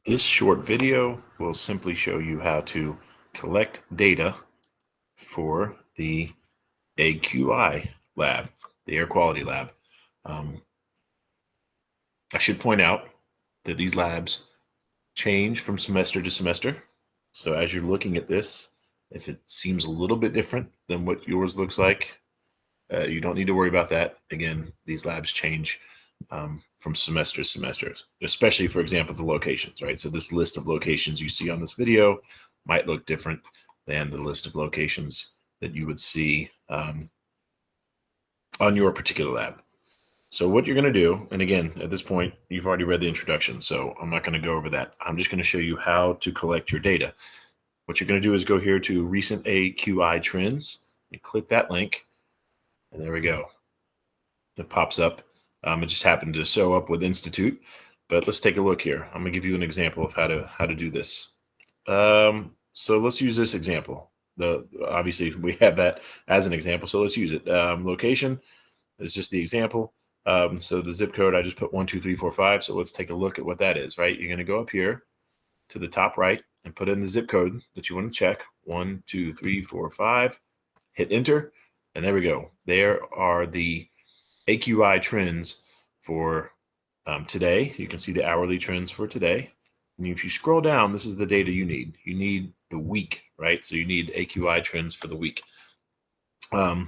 This short video will simply show you how to collect data for the AQI lab, the air quality lab. I should point out that these labs change from semester to semester. So as you're looking at this, if it seems a little bit different than what yours looks like, you don't need to worry about that. Again, these labs change from semester to semester, especially, for example, the locations, right? So this list of locations you see on this video might look different than the list of locations that you would see on your particular lab. So what you're going to do, and again, at this point, you've already read the introduction, so I'm not going to go over that. I'm just going to show you how to collect your data. What you're going to do is go here to Recent AQI Trends and click that link, and there we go. It pops up. It just happened to show up with Institute, but let's take a look here. I'm going to give you an example of how to do this. So let's use this example. Obviously we have that as an example, so let's use it. Location is just the example. So the zip code, I just put 12345. So let's take a look at what that is, right? You're going to go up here to the top right and put in the zip code that you want to check. 12345. Hit enter, and there we go. There are the AQI trends for today. You can see the hourly trends for today. And if you scroll down, this is the data you need. You need the week, right? So you need AQI trends for the week. Now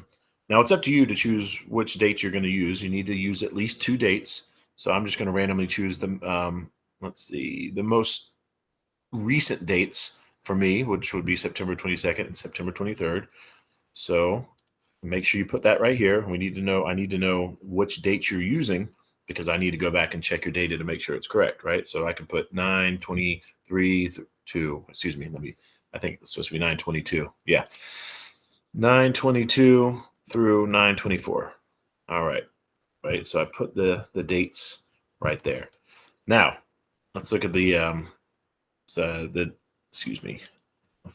it's up to you to choose which date you're going to use. You need to use at least 2 dates. So I'm just going to randomly choose them. Let's see, the most recent dates for me, which would be September 22nd and September 23rd. So make sure you put that right here. I need to know which dates you're using, because I need to go back and check your data to make sure it's correct, right? So I can put 9/23 to, excuse me, I think it's supposed to be 9/22. Yeah. 9/22 through 9/24. All right. Right. So I put the dates right there. Now, let's look at let's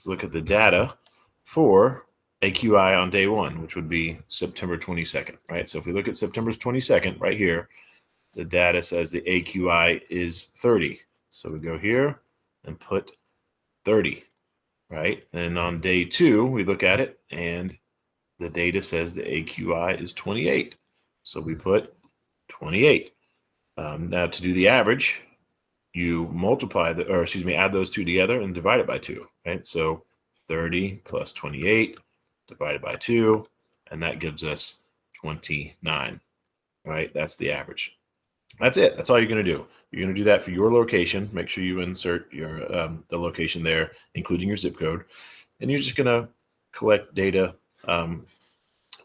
look at the data for AQI on day 1, which would be September 22nd, right? So if we look at September 22nd right here, the data says the AQI is 30. So we go here and put 30, right? And on day 2, we look at it and the data says the AQI is 28. So we put 28. Now to do the average, you add those two together and divide it by 2, right? So 30 plus 28 divided by 2, and that gives us 29, right? That's the average. That's it. That's all you're going to do. You're going to do that for your location. Make sure you insert your the location there, including your zip code, and you're just going to collect data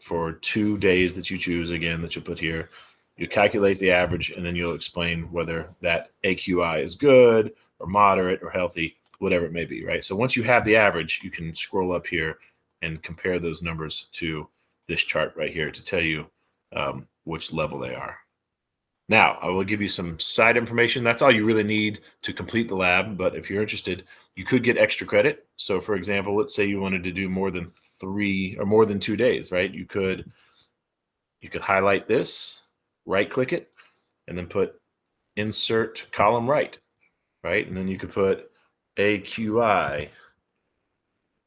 for 2 days that you choose, again, that you put here. You calculate the average, and then you'll explain whether that AQI is good or moderate or healthy, whatever it may be, right? So once you have the average, you can scroll up here and compare those numbers to this chart right here to tell you which level they are. Now, I will give you some side information. That's all you really need to complete the lab, but if you're interested, you could get extra credit. So for example, let's say you wanted to do more than 3 or more than 2 days, right? You could highlight this, right click it, and then put insert column right, and then you could put AQI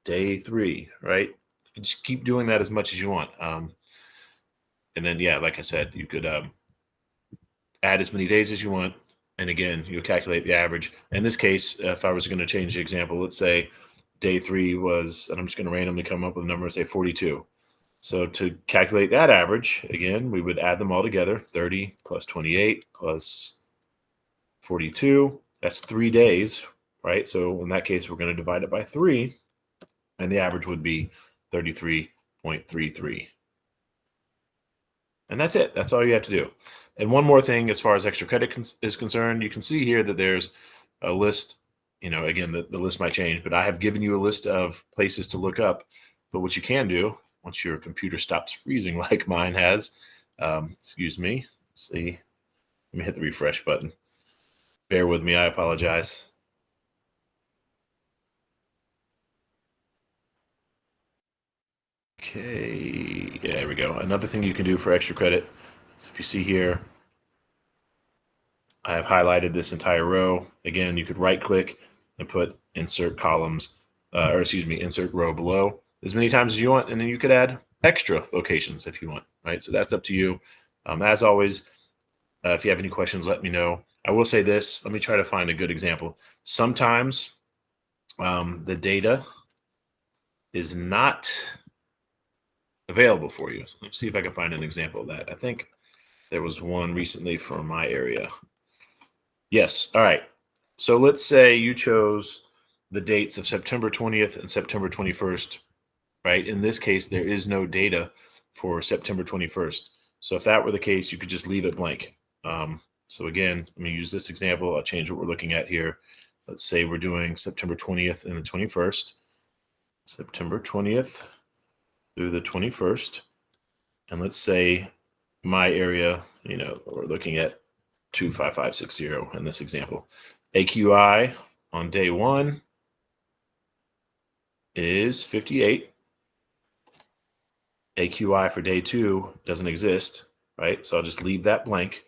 day 3, right? You can just keep doing that as much as you want. And then, yeah, like I said, you could add as many days as you want. And again, you'll calculate the average. In this case, if I was going to change the example, let's say day 3 was, and I'm just going to randomly come up with a number, say 42. So to calculate that average, again, we would add them all together, 30 plus 28 plus 42. That's 3 days, right? So in that case, we're going to divide it by 3, and the average would be 33.33. And that's it. That's all you have to do. And one more thing, as far as extra credit is concerned, you can see here that there's a list. Again, the list might change, but I have given you a list of places to look up. But what you can do, once your computer stops freezing like mine has, excuse me, see, let me hit the refresh button. Bear with me, I apologize. Okay, yeah, there we go. Another thing you can do for extra credit is, if you see here, I have highlighted this entire row. Again, you could right click and put insert columns, insert row below as many times as you want. And then you could add extra locations if you want, right? So that's up to you. As always, if you have any questions, let me know. I will say this, let me try to find a good example. Sometimes the data is not available for you. Let's see if I can find an example of that. I think there was one recently for my area. Yes. All right. So let's say you chose the dates of September 20th and September 21st, right? In this case, there is no data for September 21st. So if that were the case, you could just leave it blank. So again, let me use this example. I'll change what we're looking at here. Let's say we're doing September 20th and the 21st. September 20th through the 21st. And let's say my area, we're looking at 25560 in this example. AQI on day 1 is 58. AQI for day 2 doesn't exist, right? So I'll just leave that blank.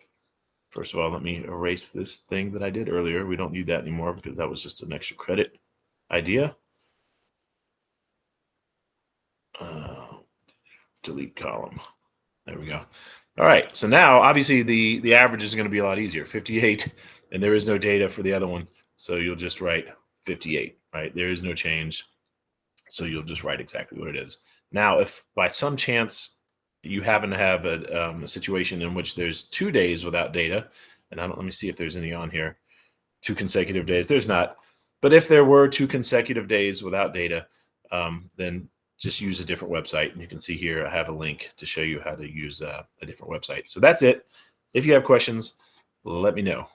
First of all, let me erase this thing that I did earlier. We don't need that anymore because that was just an extra credit idea. Delete column. There we go. All right. So now, obviously, the average is going to be a lot easier. 58, and there is no data for the other one. So you'll just write 58, right? There is no change. So you'll just write exactly what it is. Now, if by some chance you happen to have a situation in which there's 2 days without data, and let me see if there's any on here, 2 consecutive days. There's not. But if there were 2 consecutive days without data, then just use a different website. And you can see here, I have a link to show you how to use a different website. So that's it. If you have questions, let me know.